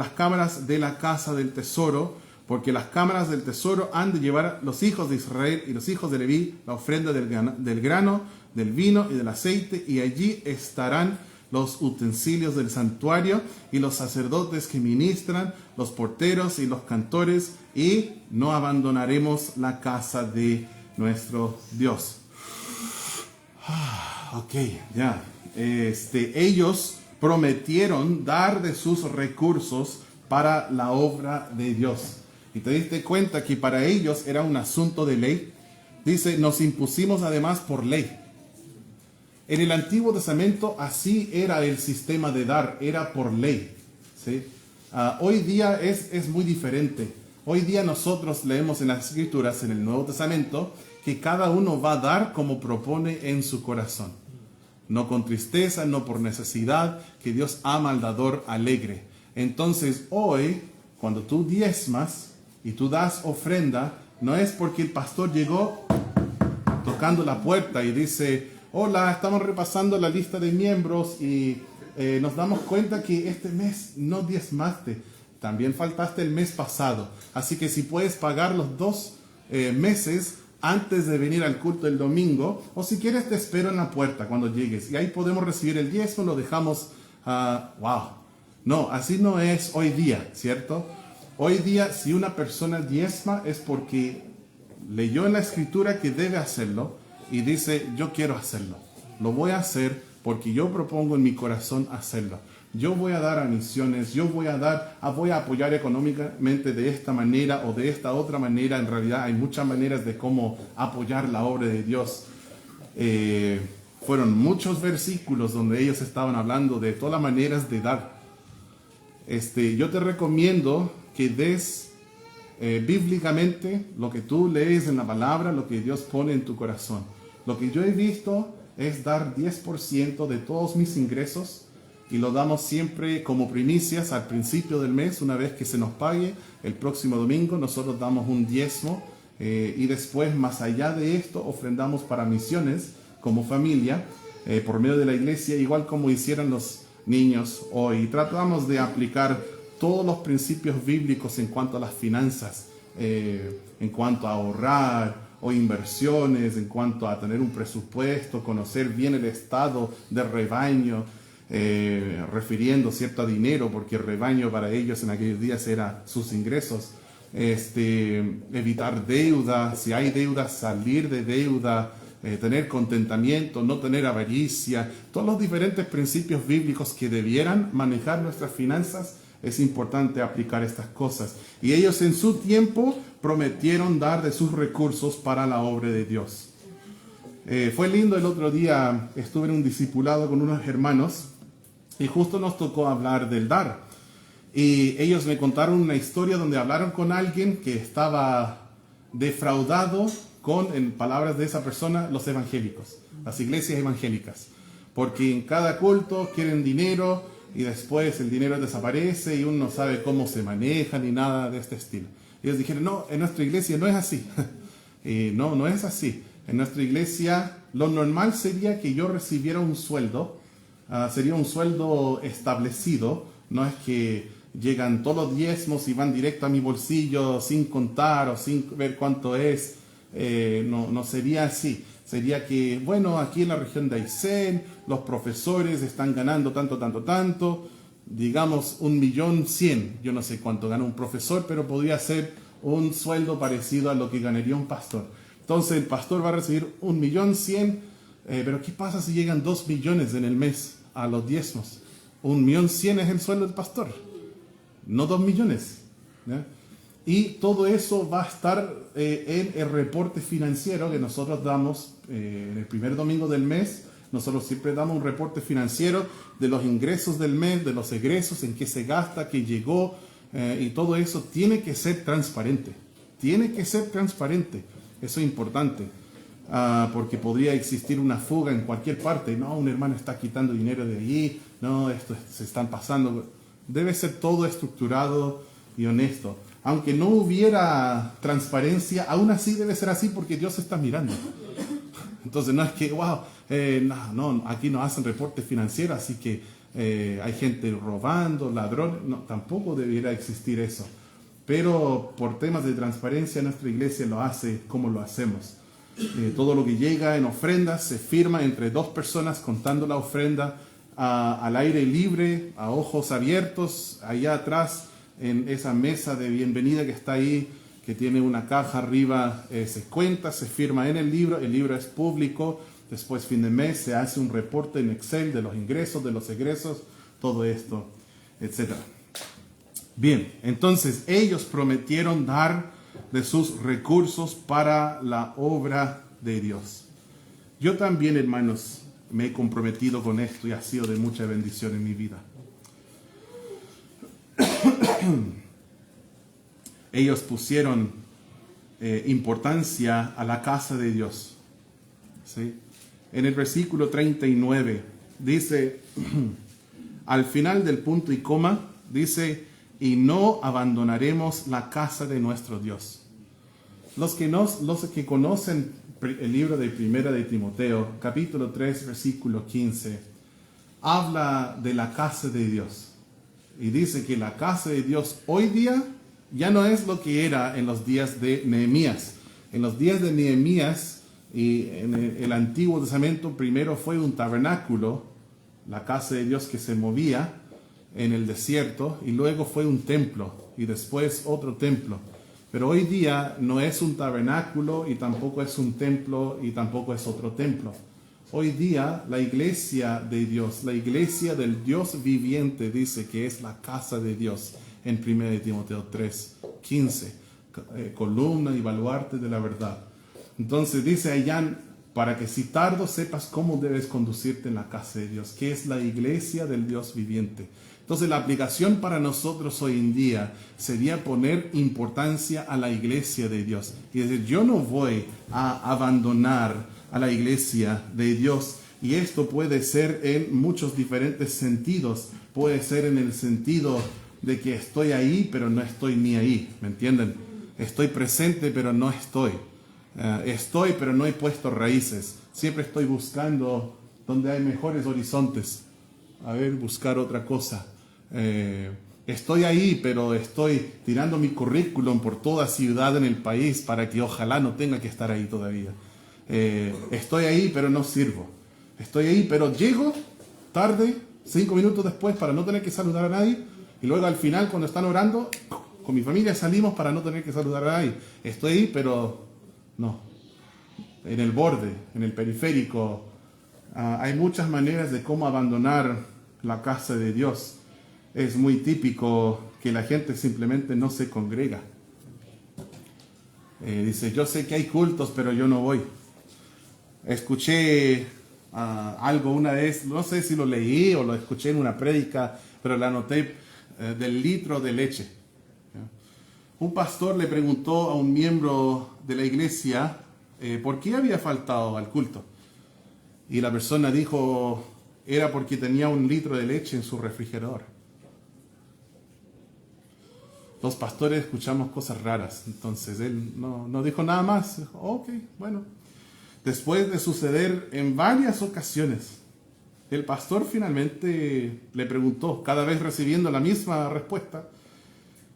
cámaras de la casa del tesoro, porque las cámaras del tesoro han de llevar los hijos de Israel y los hijos de Leví la ofrenda del grano, del vino y del aceite, y allí estarán los utensilios del santuario y los sacerdotes que ministran, los porteros y los cantores, y no abandonaremos la casa de nuestro Dios. Ok, ya. Ellos prometieron dar de sus recursos para la obra de Dios. Y te diste cuenta que para ellos era un asunto de ley. Dice, nos impusimos además por ley. En el Antiguo Testamento así era el sistema de dar, era por ley, ¿sí? Hoy día es muy diferente. Hoy día nosotros leemos en las Escrituras, en el Nuevo Testamento, que cada uno va a dar como propone en su corazón. No con tristeza, no por necesidad, que Dios ama al dador alegre. Entonces hoy, cuando tú diezmas y tú das ofrenda, no es porque el pastor llegó tocando la puerta y dice, hola, estamos repasando la lista de miembros y nos damos cuenta que este mes no diezmaste, también faltaste el mes pasado. Así que si puedes pagar los 2 meses antes de venir al culto del domingo, o si quieres te espero en la puerta cuando llegues y ahí podemos recibir el diezmo, lo dejamos, wow. No, así no es hoy día, ¿cierto? Hoy día si una persona diezma es porque leyó en la Escritura que debe hacerlo y dice, yo quiero hacerlo, lo voy a hacer porque yo propongo en mi corazón hacerlo. Yo voy a dar a misiones, yo voy a apoyar económicamente de esta manera o de esta otra manera. En realidad hay muchas maneras de cómo apoyar la obra de Dios. Fueron muchos versículos donde ellos estaban hablando de todas las maneras de dar. Yo te recomiendo que des bíblicamente lo que tú lees en la palabra, lo que Dios pone en tu corazón. Lo que yo he visto es dar 10% de todos mis ingresos y lo damos siempre como primicias al principio del mes. Una vez que se nos pague el próximo domingo, nosotros damos un diezmo y después, más allá de esto, ofrendamos para misiones como familia por medio de la iglesia, igual como hicieron los niños hoy. Tratamos de aplicar todos los principios bíblicos en cuanto a las finanzas, en cuanto a ahorrar o inversiones, en cuanto a tener un presupuesto, conocer bien el estado del rebaño, refiriendo cierto a dinero, porque el rebaño para ellos en aquellos días era sus ingresos. Evitar deuda, si hay deuda, salir de deuda, tener contentamiento, no tener avaricia, todos los diferentes principios bíblicos que debieran manejar nuestras finanzas. Es importante aplicar estas cosas. Y ellos en su tiempo prometieron dar de sus recursos para la obra de Dios. Fue lindo el otro día, estuve en un discipulado con unos hermanos y justo nos tocó hablar del dar. Y ellos me contaron una historia donde hablaron con alguien que estaba defraudado con, en palabras de esa persona, los evangélicos, las iglesias evangélicas. Porque en cada culto quieren dinero, y después el dinero desaparece y uno no sabe cómo se maneja ni nada de este estilo. Ellos dijeron, no, en nuestra iglesia no es así. No es así. En nuestra iglesia lo normal sería que yo recibiera un sueldo, sería un sueldo establecido, no es que llegan todos los diezmos y van directo a mi bolsillo sin contar o sin ver cuánto es. No sería así. Sería que, bueno, aquí en la región de Aysén, los profesores están ganando tanto, digamos 1.100.000. Yo no sé cuánto gana un profesor, pero podría ser un sueldo parecido a lo que ganaría un pastor. Entonces el pastor va a recibir 1.100.000, pero ¿qué pasa si llegan 2 millones en el mes a los diezmos? 1.100.000 es el sueldo del pastor, no 2 millones. ¿Ya? Y todo eso va a estar en el reporte financiero que nosotros damos en el primer domingo del mes. Nosotros siempre damos un reporte financiero de los ingresos del mes, de los egresos, en qué se gasta, qué llegó, y todo eso tiene que ser transparente. Tiene que ser transparente. Eso es importante, porque podría existir una fuga en cualquier parte. No, un hermano está quitando dinero de allí, no, esto se están pasando. Debe ser todo estructurado y honesto. Aunque no hubiera transparencia, aún así debe ser así porque Dios está mirando. Entonces no es que, wow, no, aquí no hacen reportes financieros, así que hay gente robando, ladrones. No, tampoco debiera existir eso. Pero por temas de transparencia nuestra iglesia lo hace como lo hacemos. Todo lo que llega en ofrendas se firma entre dos personas contando la ofrenda al aire libre, a ojos abiertos, allá atrás en esa mesa de bienvenida que está ahí, que tiene una caja arriba, se cuenta, se firma en el libro es público, después fin de mes se hace un reporte en Excel de los ingresos, de los egresos, todo esto, etc. Bien, entonces ellos prometieron dar de sus recursos para la obra de Dios. Yo también, hermanos, me he comprometido con esto y ha sido de mucha bendición en mi vida. Ellos pusieron importancia a la casa de Dios. ¿Sí? En el versículo 39 dice, al final del punto y coma, dice, y no abandonaremos la casa de nuestro Dios. Los que conocen el libro de Primera de Timoteo, capítulo 3, versículo 15, habla de la casa de Dios. Y dice que la casa de Dios hoy día ya no es lo que era en los días de Nehemías. En los días de Nehemías y en el Antiguo Testamento primero fue un tabernáculo, la casa de Dios que se movía en el desierto, y luego fue un templo y después otro templo. Pero hoy día no es un tabernáculo y tampoco es un templo y tampoco es otro templo. Hoy día la iglesia de Dios, la iglesia del Dios viviente, dice que es la casa de Dios en 1 Timoteo 3, 15, columna y baluarte de la verdad. Entonces dice allá, para que si tardo sepas cómo debes conducirte en la casa de Dios, que es la iglesia del Dios viviente. Entonces la aplicación para nosotros hoy en día sería poner importancia a la iglesia de Dios. Y decir, yo no voy a abandonar a la iglesia de Dios. Y esto puede ser en muchos diferentes sentidos. Puede ser en el sentido de que estoy ahí, pero no estoy ni ahí. ¿Me entienden? Estoy presente, pero no estoy. Estoy, pero no he puesto raíces. Siempre estoy buscando donde hay mejores horizontes. A ver, buscar otra cosa. Estoy ahí, pero estoy tirando mi currículum por toda ciudad en el país para que ojalá no tenga que estar ahí todavía. Estoy ahí, pero no sirvo. Estoy ahí, pero llego tarde, 5 minutos después, para no tener que saludar a nadie. Y luego al final, cuando están orando, con mi familia salimos para no tener que saludar a nadie. Estoy ahí, pero no. En el borde, en el periférico. Hay muchas maneras de cómo abandonar la casa de Dios. Es muy típico que la gente simplemente no se congrega. Dice, yo sé que hay cultos, pero yo no voy. Escuché algo una vez, no sé si lo leí o lo escuché en una prédica, pero la anoté, del litro de leche. Un pastor le preguntó a un miembro de la iglesia por qué había faltado al culto. Y la persona dijo, era porque tenía 1 litro de leche en su refrigerador. Los pastores escuchamos cosas raras, entonces él no dijo nada más. Dijo, ok, bueno. Después de suceder en varias ocasiones, el pastor finalmente le preguntó, cada vez recibiendo la misma respuesta,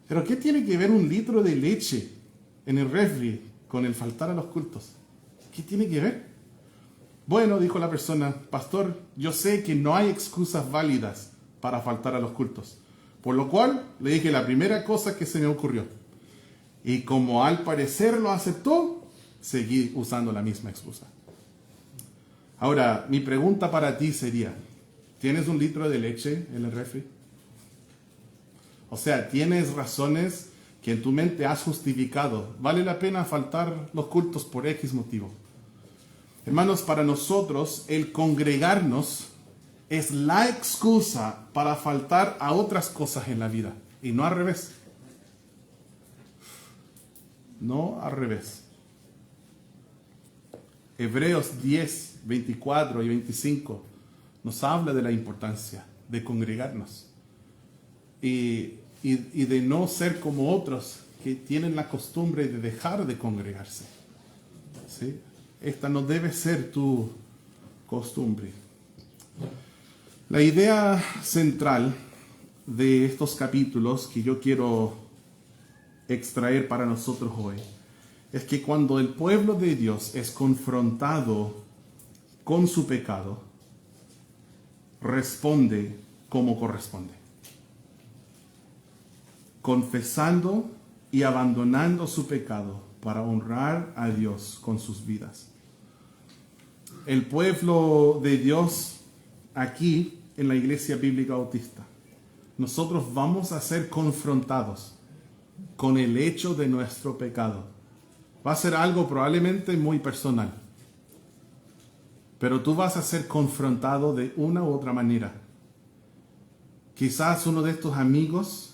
¿pero qué tiene que ver 1 litro de leche en el refri con el faltar a los cultos? ¿Qué tiene que ver? Bueno, dijo la persona, pastor, yo sé que no hay excusas válidas para faltar a los cultos. Por lo cual, le dije la primera cosa que se me ocurrió. Y como al parecer lo aceptó, seguí usando la misma excusa. Ahora, mi pregunta para ti sería, ¿tienes 1 litro de leche en el refri? O sea, ¿tienes razones que en tu mente has justificado? ¿Vale la pena faltar los cultos por X motivo? Hermanos, para nosotros, el congregarnos es la excusa para faltar a otras cosas en la vida. Y no al revés. No al revés. Hebreos 10, 24 y 25 nos habla de la importancia de congregarnos. Y y de no ser como otros que tienen la costumbre de dejar de congregarse. ¿Sí? Esta no debe ser tu costumbre. La idea central de estos capítulos que yo quiero extraer para nosotros hoy es que cuando el pueblo de Dios es confrontado con su pecado, responde como corresponde, confesando y abandonando su pecado para honrar a Dios con sus vidas. El pueblo de Dios aquí en la Iglesia Bíblica Bautista, nosotros vamos a ser confrontados con el hecho de nuestro pecado. Va a ser algo probablemente muy personal, pero tú vas a ser confrontado de una u otra manera. Quizás uno de estos amigos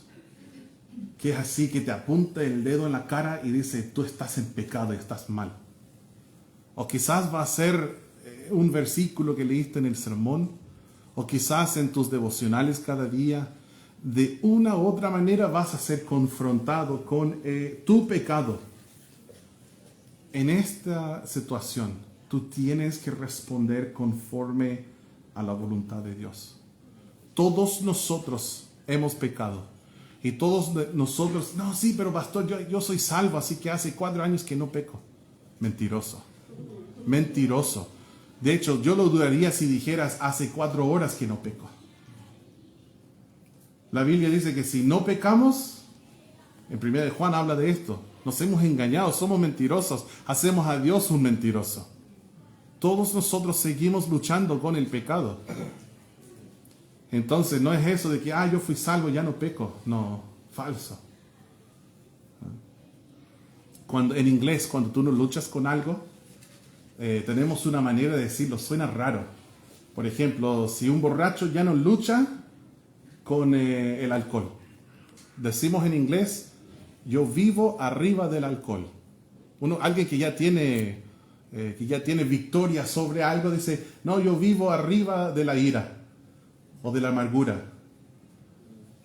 que es así, que te apunta el dedo en la cara y dice, tú estás en pecado y estás mal. O quizás va a ser un versículo que leíste en el sermón, o quizás en tus devocionales cada día. De una u otra manera vas a ser confrontado con tu pecado. En esta situación, tú tienes que responder conforme a la voluntad de Dios. Todos nosotros hemos pecado. Y todos nosotros, no, sí, pero pastor, yo soy salvo, así que hace 4 años que no peco. Mentiroso. Mentiroso. De hecho, yo lo dudaría si dijeras, hace 4 horas que no peco. La Biblia dice que si no pecamos, en 1 de Juan habla de esto, nos hemos engañado, somos mentirosos, hacemos a Dios un mentiroso. Todos nosotros seguimos luchando con el pecado. Entonces no es eso de que, yo fui salvo, ya no peco. No, falso. En inglés, cuando tú no luchas con algo, tenemos una manera de decirlo, suena raro. Por ejemplo, si un borracho ya no lucha con el alcohol. Decimos en inglés, yo vivo arriba del alcohol. Alguien que ya tiene victoria sobre algo, dice, no, yo vivo arriba de la ira o de la amargura.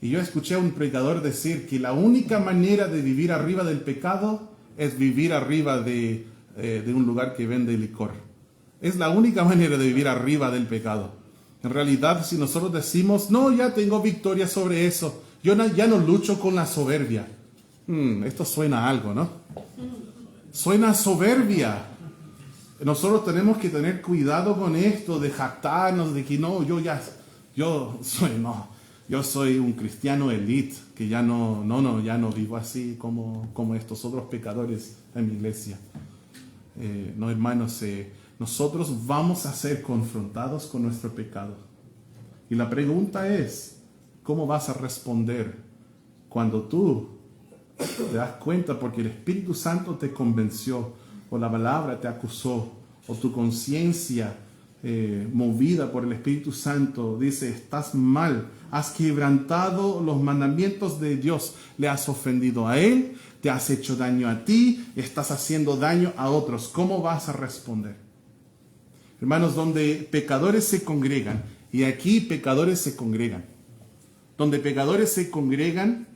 Y yo escuché a un predicador decir que la única manera de vivir arriba del pecado es vivir arriba de un lugar que vende licor. Es la única manera de vivir arriba del pecado. En realidad, si nosotros decimos, no, ya tengo victoria sobre eso, yo ya no lucho con la soberbia. Esto suena a algo, ¿no? Suena a soberbia. Nosotros tenemos que tener cuidado con esto, de jactarnos, de que no, yo soy un cristiano elite, que ya no vivo así como estos otros pecadores en mi iglesia. No, hermanos, nosotros vamos a ser confrontados con nuestro pecado. Y la pregunta es, ¿cómo vas a responder cuando tú te das cuenta porque el Espíritu Santo te convenció, o la palabra te acusó, o tu conciencia movida por el Espíritu Santo dice, estás mal, has quebrantado los mandamientos de Dios, le has ofendido a Él, te has hecho daño a ti, estás haciendo daño a otros? ¿Cómo vas a responder? Hermanos, donde pecadores se congregan, y aquí pecadores se congregan, donde pecadores se congregan,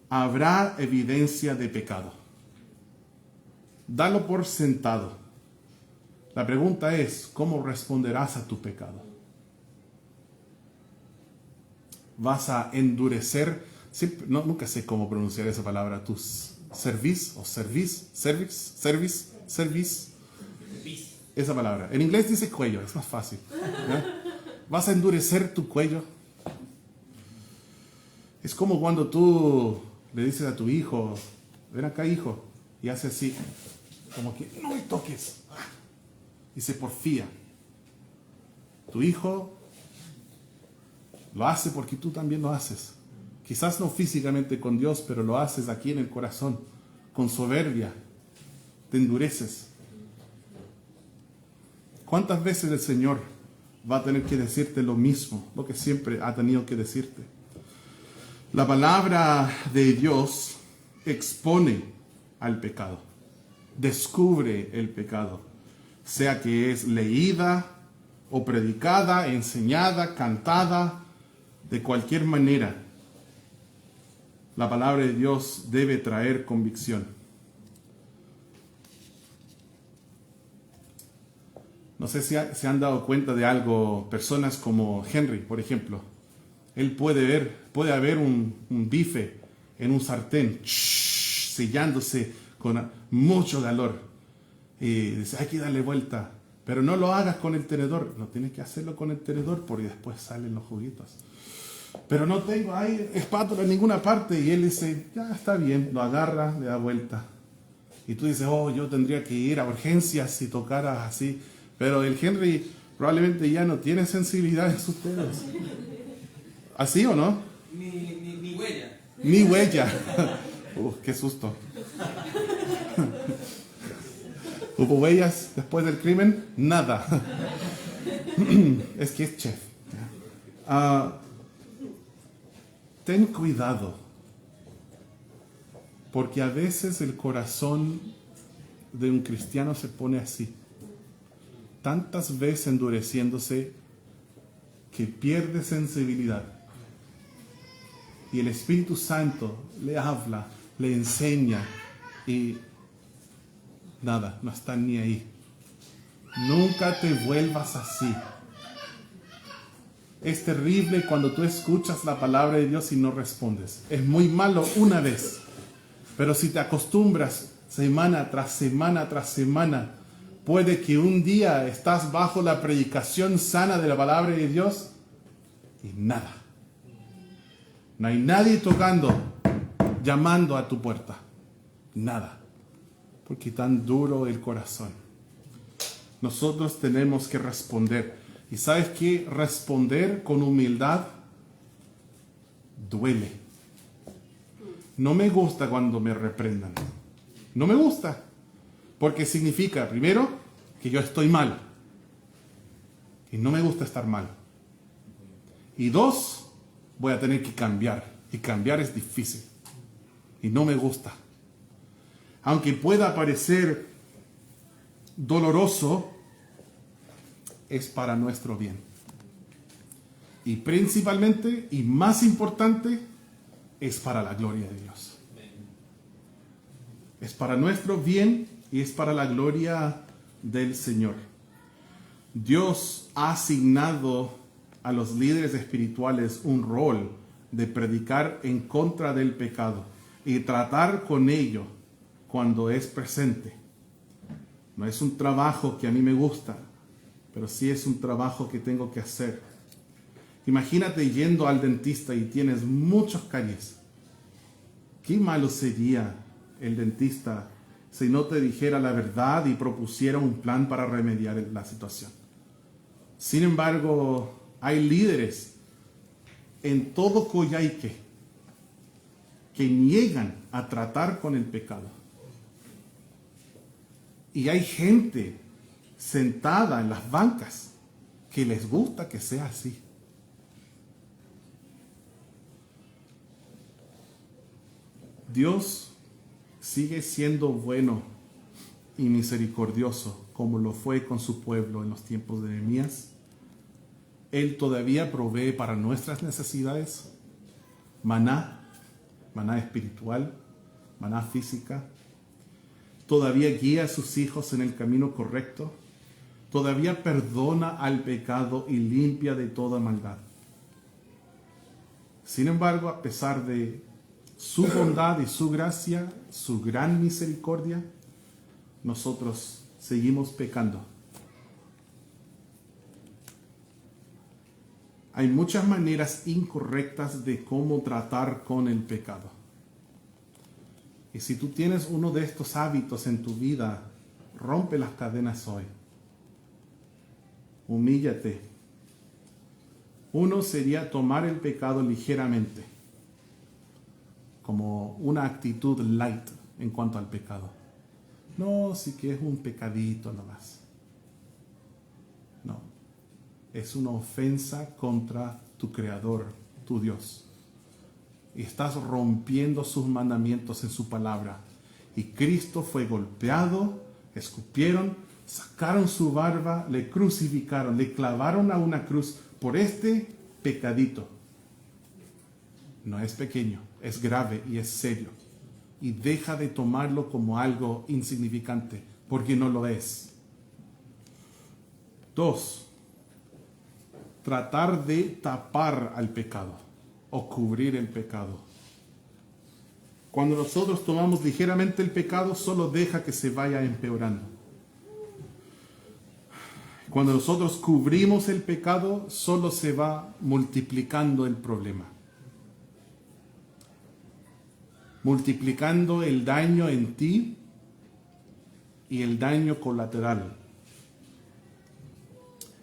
habrá evidencia de pecado. Dalo por sentado. La pregunta es, ¿cómo responderás a tu pecado? ¿Vas a endurecer? Nunca sé cómo pronunciar esa palabra. ¿Tus service o service? Esa palabra. En inglés dice cuello, es más fácil. ¿Ya? ¿Vas a endurecer tu cuello? Es como cuando tú le dices a tu hijo, ven acá, hijo, y hace así, como que no me toques, y se porfía. Tu hijo lo hace porque tú también lo haces. Quizás no físicamente con Dios, pero lo haces aquí en el corazón, con soberbia, te endureces. ¿Cuántas veces el Señor va a tener que decirte lo mismo, lo que siempre ha tenido que decirte? La palabra de Dios expone al pecado, descubre el pecado, sea que es leída o predicada, enseñada, cantada, de cualquier manera. La palabra de Dios debe traer convicción. No sé si se han dado cuenta de algo, personas como Henry, por ejemplo. Él puede haber un bife en un sartén, sellándose con mucho calor. Y dice, hay que darle vuelta. Pero no lo hagas con el tenedor. No tienes que hacerlo con el tenedor porque después salen los juguitos. Pero no tengo ahí espátula en ninguna parte. Y él dice, ya está bien. Lo agarra, le da vuelta. Y tú dices, oh, yo tendría que ir a urgencias si tocaras así. Pero el Henry probablemente ya no tiene sensibilidad en sus dedos. ¿Así o no? Ni huella. Ni huella. Qué susto. ¿Hubo huellas después del crimen? Nada. Es que es chef. Ten cuidado, porque a veces el corazón de un cristiano se pone así, tantas veces endureciéndose que pierde sensibilidad. Y el Espíritu Santo le habla, le enseña y nada, no está ni ahí. Nunca te vuelvas así. Es terrible cuando tú escuchas la palabra de Dios y no respondes. Es muy malo una vez. Pero si te acostumbras semana tras semana tras semana, puede que un día estás bajo la predicación sana de la palabra de Dios y nada. No hay nadie tocando, llamando a tu puerta. Nada. Porque tan duro el corazón. Nosotros tenemos que responder. ¿Y sabes qué? Responder con humildad duele. No me gusta cuando me reprendan. No me gusta. Porque significa, primero, que yo estoy mal. Y no me gusta estar mal. Y dos, voy a tener que cambiar. Y cambiar es difícil. Y no me gusta. Aunque pueda parecer doloroso, es para nuestro bien. Y principalmente, y más importante, es para la gloria de Dios. Es para nuestro bien y es para la gloria del Señor. Dios ha asignado a los líderes espirituales un rol de predicar en contra del pecado y tratar con ello cuando es presente. No es un trabajo que a mí me gusta, pero sí es un trabajo que tengo que hacer. Imagínate yendo al dentista y tienes muchos caries. Qué malo sería el dentista si no te dijera la verdad y propusiera un plan para remediar la situación. Sin embargo, hay líderes en todo Coyhaique que niegan a tratar con el pecado. Y hay gente sentada en las bancas que les gusta que sea así. Dios sigue siendo bueno y misericordioso como lo fue con su pueblo en los tiempos de Nehemías. Él todavía provee para nuestras necesidades maná espiritual, maná física. Todavía guía a sus hijos en el camino correcto. Todavía perdona al pecado y limpia de toda maldad. Sin embargo, a pesar de su bondad y su gracia, su gran misericordia, nosotros seguimos pecando. Hay muchas maneras incorrectas de cómo tratar con el pecado. Y si tú tienes uno de estos hábitos en tu vida, rompe las cadenas hoy. Humíllate. Uno sería tomar el pecado ligeramente, como una actitud light en cuanto al pecado. No, sí que es un pecadito nomás. No, es una ofensa contra tu Creador, tu Dios. Y estás rompiendo sus mandamientos en su palabra. Y Cristo fue golpeado, escupieron, sacaron su barba, le crucificaron, le clavaron a una cruz por este pecadito. no es pequeño, es grave y es serio. Y deja de tomarlo como algo insignificante, porque no lo es. 2. Tratar de tapar al pecado o cubrir el pecado. Cuando nosotros tomamos ligeramente el pecado, solo deja que se vaya empeorando. Cuando nosotros cubrimos el pecado, solo se va multiplicando el problema. Multiplicando el daño en ti y el daño colateral.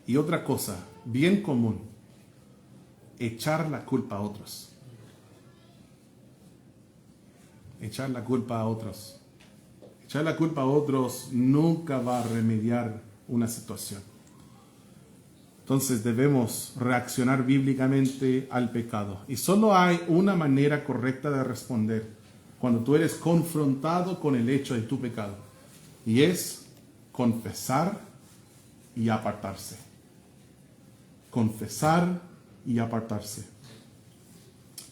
Y otra cosa, bien común, echar la culpa a otros. Echar la culpa a otros. Echar la culpa a otros nunca va a remediar una situación. Entonces debemos reaccionar bíblicamente al pecado. Y solo hay una manera correcta de responder cuando tú eres confrontado con el hecho de tu pecado. Y es confesar y apartarse. Confesar y apartarse.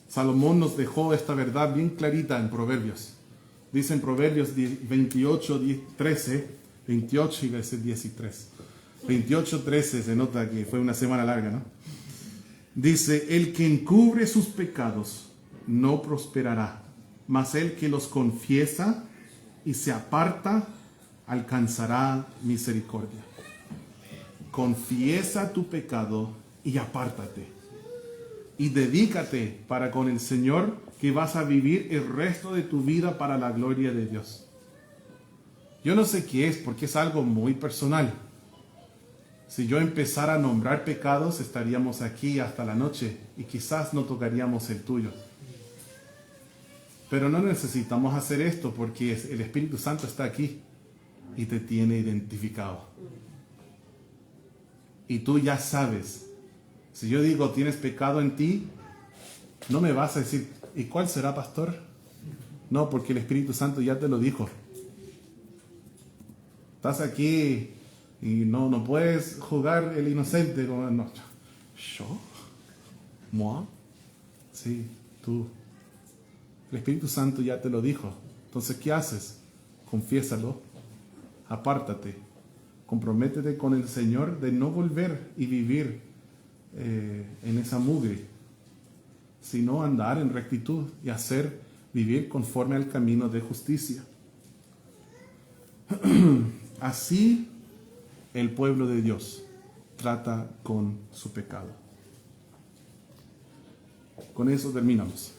Salomón nos dejó esta verdad bien clarita en Proverbios. Dice en Proverbios 28, 13, 28 y veces 10 y 3. 28, 13, se nota que fue una semana larga, ¿no? Dice, el que encubre sus pecados no prosperará, mas el que los confiesa y se aparta alcanzará misericordia. Confiesa tu pecado y apártate. Y dedícate para con el Señor, que vas a vivir el resto de tu vida para la gloria de Dios. Yo no sé qué es, porque es algo muy personal. Si yo empezara a nombrar pecados, estaríamos aquí hasta la noche y quizás no tocaríamos el tuyo. Pero no necesitamos hacer esto porque el Espíritu Santo está aquí y te tiene identificado. Y tú ya sabes. Si yo digo tienes pecado en ti, no me vas a decir, ¿y cuál será, pastor? No, porque el Espíritu Santo ya te lo dijo. Estás aquí y no puedes jugar el inocente. No. ¿Yo? ¿Moi? Sí, tú. El Espíritu Santo ya te lo dijo. Entonces, ¿qué haces? Confiésalo, apártate, comprométete con el Señor de no volver y vivir en esa mugre, sino andar en rectitud y vivir conforme al camino de justicia. Así el pueblo de Dios trata con su pecado. Con eso terminamos.